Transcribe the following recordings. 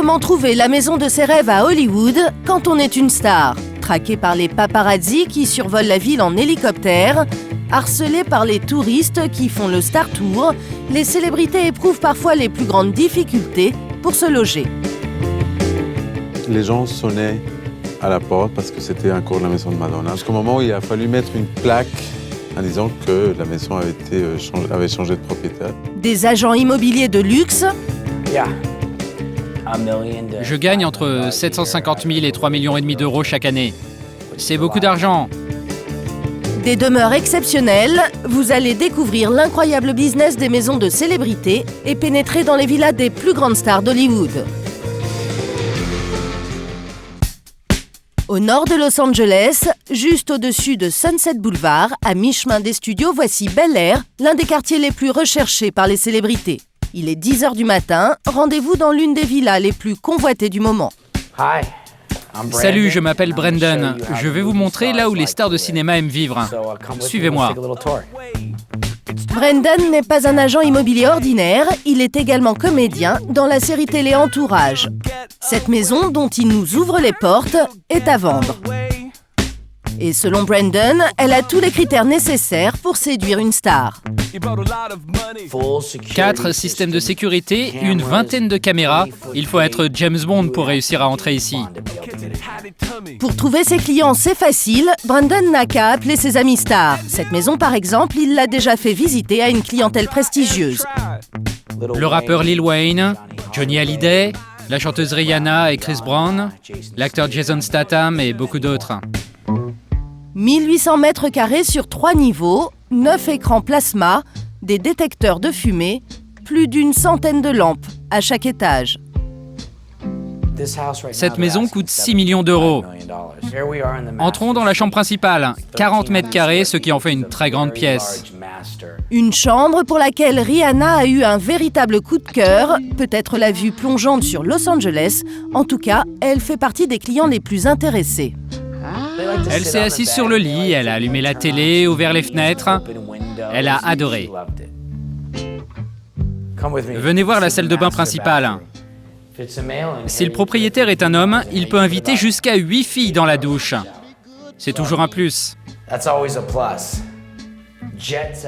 Comment trouver la maison de ses rêves à Hollywood quand on est une star? Traqué par les paparazzi qui survolent la ville en hélicoptère, harcelé par les touristes qui font le Star Tour, les célébrités éprouvent parfois les plus grandes difficultés pour se loger. Les gens sonnaient à la porte parce que c'était encore la maison de Madonna. Jusqu'au moment où il a fallu mettre une plaque en disant que la maison avait changé de propriétaire. Des agents immobiliers de luxe. Je gagne entre 750 000 et 3,5 millions d'euros chaque année. C'est beaucoup d'argent. Des demeures exceptionnelles, vous allez découvrir l'incroyable business des maisons de célébrités et pénétrer dans les villas des plus grandes stars d'Hollywood. Au nord de Los Angeles, juste au-dessus de Sunset Boulevard, à mi-chemin des studios, voici Bel Air, l'un des quartiers les plus recherchés par les célébrités. Il est 10h du matin, rendez-vous dans l'une des villas les plus convoitées du moment. Salut, je m'appelle Brendan. Je vais vous montrer là où les stars de cinéma aiment vivre. Suivez-moi. Brendan n'est pas un agent immobilier ordinaire, il est également comédien dans la série télé Entourage. Cette maison, dont il nous ouvre les portes, est à vendre. Et selon Brendan, elle a tous les critères nécessaires pour séduire une star. 4 systèmes de sécurité, une vingtaine de caméras. Il faut être James Bond pour réussir à entrer ici. Pour trouver ses clients, c'est facile. Brendan n'a qu'à appeler ses amis stars. Cette maison, par exemple, il l'a déjà fait visiter à une clientèle prestigieuse. Le rappeur Lil Wayne, Johnny Hallyday, la chanteuse Rihanna et Chris Brown, l'acteur Jason Statham et beaucoup d'autres. 1800 mètres carrés sur 3 niveaux, 9 écrans plasma, des détecteurs de fumée, plus d'une centaine de lampes à chaque étage. Cette maison coûte 6 millions d'euros. Entrons dans la chambre principale, 40 mètres carrés, ce qui en fait une très grande pièce. Une chambre pour laquelle Rihanna a eu un véritable coup de cœur, peut-être la vue plongeante sur Los Angeles. En tout cas, elle fait partie des clients les plus intéressés. Elle s'est assise sur le lit, elle a allumé la télé, ouvert les fenêtres. Elle a adoré. Venez voir la salle de bain principale. Si le propriétaire est un homme, il peut inviter jusqu'à 8 filles dans la douche. C'est toujours un plus.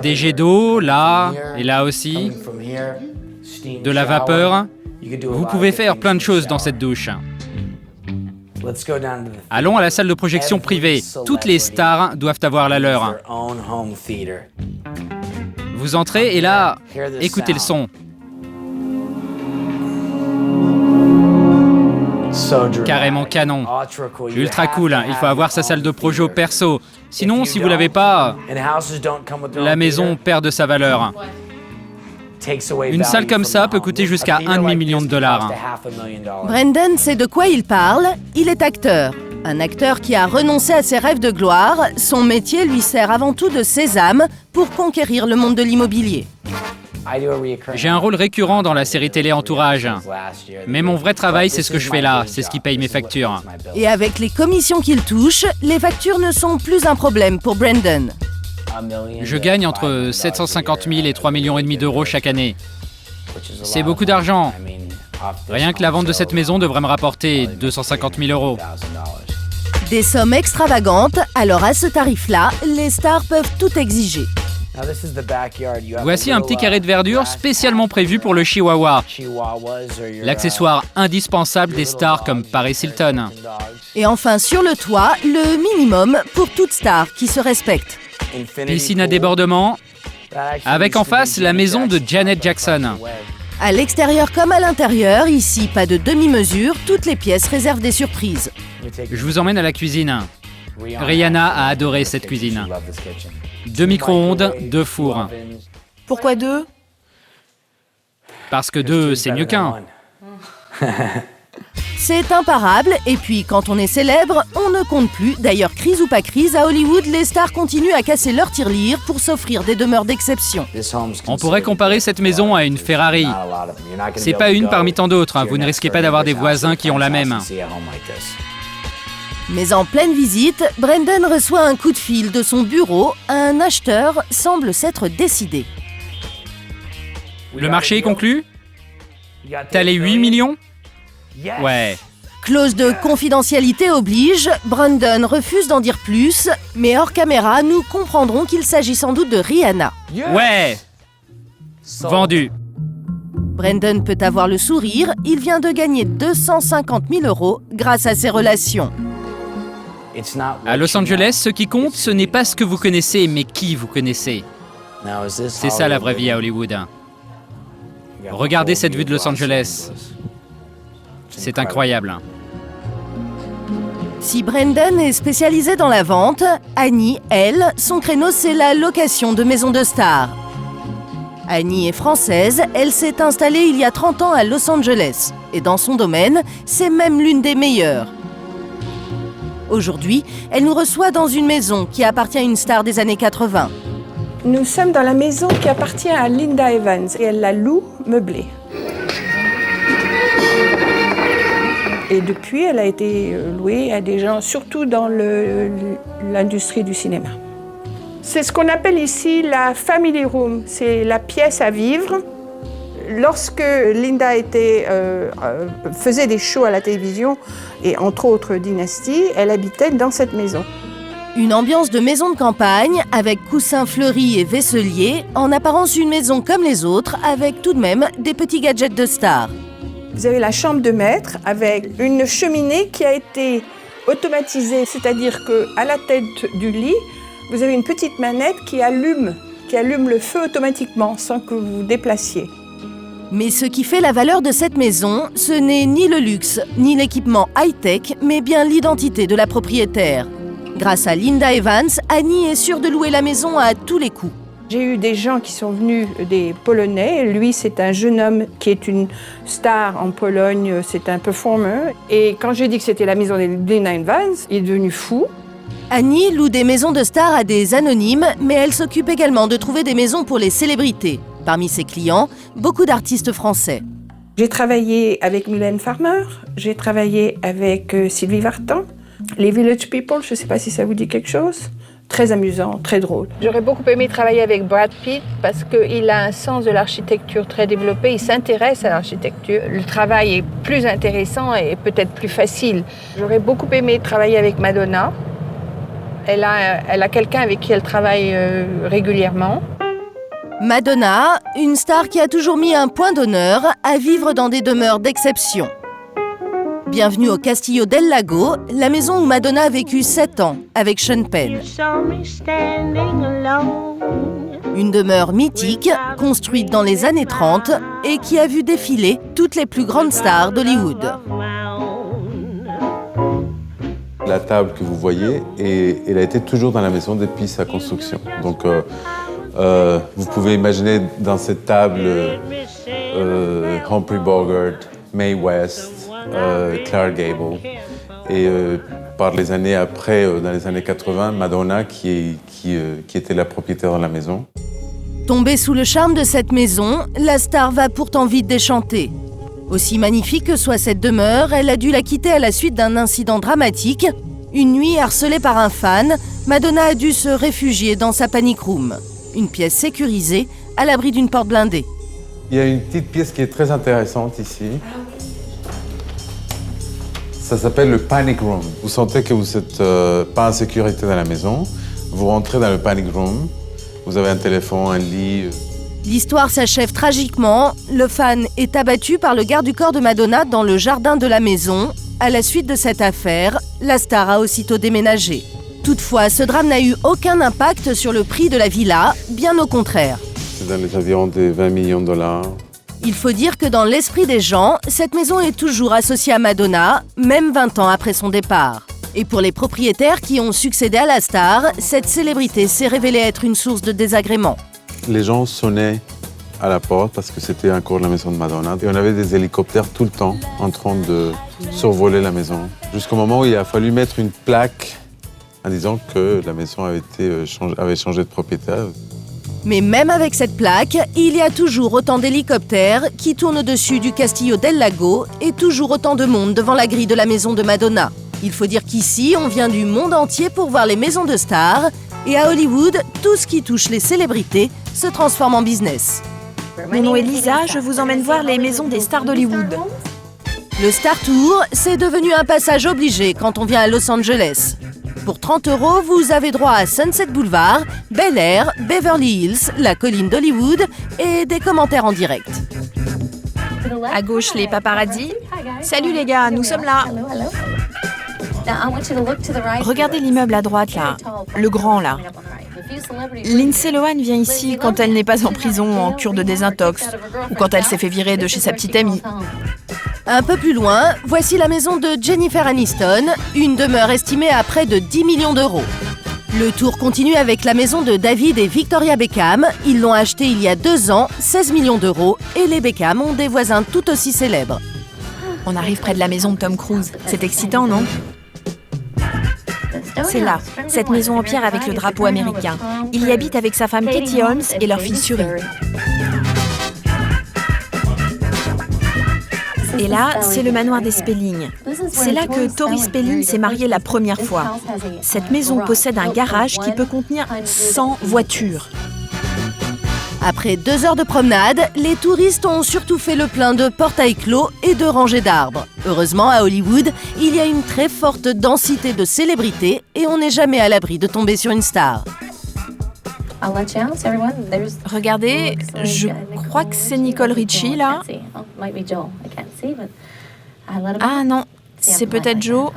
Des jets d'eau, là et là aussi. De la vapeur. Vous pouvez faire plein de choses dans cette douche. Allons à la salle de projection privée. Toutes les stars doivent avoir la leur. Vous entrez et là, écoutez le son. Carrément canon. Ultra cool. Il faut avoir sa salle de projo perso. Sinon, si vous l'avez pas, la maison perd de sa valeur. Une salle comme ça peut coûter jusqu'à $1,5 million. Brendan sait de quoi il parle. Il est acteur. Un acteur qui a renoncé à ses rêves de gloire. Son métier lui sert avant tout de sésame pour conquérir le monde de l'immobilier. J'ai un rôle récurrent dans la série télé Entourage. Mais mon vrai travail, c'est ce que je fais là. C'est ce qui paye mes factures. Et avec les commissions qu'il touche, les factures ne sont plus un problème pour Brendan. Je gagne entre 750 000 et 3,5 millions d'euros chaque année. C'est beaucoup d'argent. Rien que la vente de cette maison devrait me rapporter 250 000 euros. Des sommes extravagantes, alors à ce tarif-là, les stars peuvent tout exiger. Voici un petit carré de verdure spécialement prévu pour le chihuahua. L'accessoire indispensable des stars comme Paris Hilton. Et enfin, sur le toit, le minimum pour toute star qui se respecte. Piscine à débordement, avec en face la maison de Janet Jackson. À l'extérieur comme à l'intérieur, ici pas de demi-mesure, toutes les pièces réservent des surprises. Je vous emmène à la cuisine. Rihanna a adoré cette cuisine. 2 micro-ondes, 2 fours. Pourquoi 2 ? Parce que 2, c'est mieux qu'un. C'est imparable, et puis quand on est célèbre, on ne compte plus. D'ailleurs, crise ou pas crise, à Hollywood, les stars continuent à casser leur tirelire pour s'offrir des demeures d'exception. On pourrait comparer cette maison à une Ferrari. C'est pas une parmi tant d'autres, vous ne risquez pas d'avoir des voisins qui ont la même. Mais en pleine visite, Brendan reçoit un coup de fil de son bureau. Un acheteur semble s'être décidé. Le marché est conclu ? T'as les 8 millions ? Ouais. Clause de confidentialité oblige, Brandon refuse d'en dire plus, mais hors caméra, nous comprendrons qu'il s'agit sans doute de Rihanna. Ouais. Vendu. Brandon peut avoir le sourire, il vient de gagner 250 000 € grâce à ses relations. À Los Angeles, ce qui compte, ce n'est pas ce que vous connaissez, mais qui vous connaissez. C'est ça la vraie vie à Hollywood. Regardez cette vue de Los Angeles. C'est incroyable. Si Brandon est spécialisé dans la vente, Annie, elle, son créneau c'est la location de maisons de stars. Annie est française, elle s'est installée il y a 30 ans à Los Angeles. Et dans son domaine, c'est même l'une des meilleures. Aujourd'hui, elle nous reçoit dans une maison qui appartient à une star des années 80. Nous sommes dans la maison qui appartient à Linda Evans et elle la loue meublée. Et depuis, elle a été louée à des gens, surtout dans l'industrie du cinéma. C'est ce qu'on appelle ici la family room, c'est la pièce à vivre. Lorsque Linda faisait des shows à la télévision, et entre autres Dynasty, elle habitait dans cette maison. Une ambiance de maison de campagne, avec coussins fleuris et vaisseliers, en apparence une maison comme les autres, avec tout de même des petits gadgets de stars. Vous avez la chambre de maître avec une cheminée qui a été automatisée, c'est-à-dire qu'à la tête du lit, vous avez une petite manette qui allume le feu automatiquement sans que vous vous déplaciez. Mais ce qui fait la valeur de cette maison, ce n'est ni le luxe, ni l'équipement high-tech, mais bien l'identité de la propriétaire. Grâce à Linda Evans, Annie est sûre de louer la maison à tous les coups. J'ai eu des gens qui sont venus, des Polonais. Lui, c'est un jeune homme qui est une star en Pologne, c'est un performer. Et quand j'ai dit que c'était la maison de Linda Evans, il est devenu fou. Annie loue des maisons de stars à des anonymes, mais elle s'occupe également de trouver des maisons pour les célébrités. Parmi ses clients, beaucoup d'artistes français. J'ai travaillé avec Mylène Farmer, j'ai travaillé avec Sylvie Vartan, les Village People, je ne sais pas si ça vous dit quelque chose. Très amusant, très drôle. J'aurais beaucoup aimé travailler avec Brad Pitt parce qu'il a un sens de l'architecture très développé, il s'intéresse à l'architecture. Le travail est plus intéressant et peut-être plus facile. J'aurais beaucoup aimé travailler avec Madonna. Elle a quelqu'un avec qui elle travaille régulièrement. Madonna, une star qui a toujours mis un point d'honneur à vivre dans des demeures d'exception. Bienvenue au Castillo del Lago, la maison où Madonna a vécu 7 ans avec Sean Penn. Une demeure mythique, construite dans les années 30 et qui a vu défiler toutes les plus grandes stars d'Hollywood. La table que vous voyez, elle a été toujours dans la maison depuis sa construction. Donc, vous pouvez imaginer dans cette table Humphrey Bogart, Mae West, Clark Gable. Et par les années après, dans les années 80, Madonna qui était la propriétaire de la maison. Tombée sous le charme de cette maison, la star va pourtant vite déchanter. Aussi magnifique que soit cette demeure, elle a dû la quitter à la suite d'un incident dramatique. Une nuit, harcelée par un fan, Madonna a dû se réfugier dans sa panic room. Une pièce sécurisée, à l'abri d'une porte blindée. Il y a une petite pièce qui est très intéressante ici. Ça s'appelle le panic room. Vous sentez que vous n'êtes pas en sécurité dans la maison. Vous rentrez dans le panic room. Vous avez un téléphone, un lit. L'histoire s'achève tragiquement. Le fan est abattu par le garde du corps de Madonna dans le jardin de la maison. À la suite de cette affaire, la star a aussitôt déménagé. Toutefois, ce drame n'a eu aucun impact sur le prix de la villa, bien au contraire. C'est dans les environs de 20 millions de dollars. Il faut dire que dans l'esprit des gens, cette maison est toujours associée à Madonna, même 20 ans après son départ. Et pour les propriétaires qui ont succédé à la star, cette célébrité s'est révélée être une source de désagrément. Les gens sonnaient à la porte parce que c'était encore la maison de Madonna. Et on avait des hélicoptères tout le temps en train de survoler la maison. Jusqu'au moment où il a fallu mettre une plaque en disant que la maison avait changé de propriétaire. Mais même avec cette plaque, il y a toujours autant d'hélicoptères qui tournent au-dessus du Castillo del Lago et toujours autant de monde devant la grille de la maison de Madonna. Il faut dire qu'ici, on vient du monde entier pour voir les maisons de stars. Et à Hollywood, tout ce qui touche les célébrités se transforme en business. Mon nom est Lisa, je vous emmène voir les maisons des stars d'Hollywood. Le Star Tour, c'est devenu un passage obligé quand on vient à Los Angeles. Pour 30 €, vous avez droit à Sunset Boulevard, Bel Air, Beverly Hills, la colline d'Hollywood et des commentaires en direct. À gauche, les paparazzis. Salut les gars, nous sommes là. Regardez l'immeuble à droite là, le grand là. Lindsay Lohan vient ici quand elle n'est pas en prison en cure de désintox ou quand elle s'est fait virer de chez sa petite amie. Un peu plus loin, voici la maison de Jennifer Aniston, une demeure estimée à près de 10 millions d'euros. Le tour continue avec la maison de David et Victoria Beckham. Ils l'ont achetée il y a 2 ans, 16 millions d'euros, et les Beckham ont des voisins tout aussi célèbres. On arrive près de la maison de Tom Cruise. C'est excitant, non ? C'est là, cette maison en pierre avec le drapeau américain. Il y habite avec sa femme Katie Holmes et leur fille Suri. Et là, c'est le manoir des Spelling. C'est là que Tori Spelling s'est mariée la première fois. Cette maison possède un garage qui peut contenir 100 voitures. Après 2 heures de promenade, les touristes ont surtout fait le plein de portails clos et de rangées d'arbres. Heureusement, à Hollywood, il y a une très forte densité de célébrités et on n'est jamais à l'abri de tomber sur une star. Regardez, je crois que c'est Nicole Richie, là. Ah non, c'est peut-être Joe.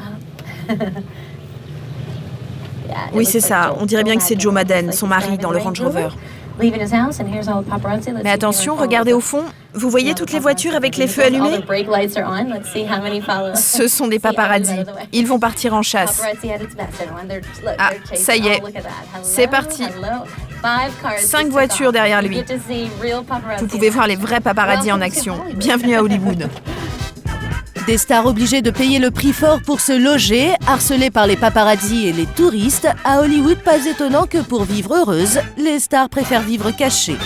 Oui, c'est ça. On dirait bien que c'est Joe Madden, son mari, dans le Range Rover. Mais attention, regardez au fond. Vous voyez toutes les voitures avec les feux allumés ? Ce sont des paparazzis. Ils vont partir en chasse. Ah, ça y est. C'est parti. 5 voitures derrière lui. Vous pouvez voir les vrais paparazzis en action. Bienvenue à Hollywood. Des stars obligées de payer le prix fort pour se loger, harcelées par les paparazzis et les touristes, à Hollywood, pas étonnant que pour vivre heureuses, les stars préfèrent vivre cachées.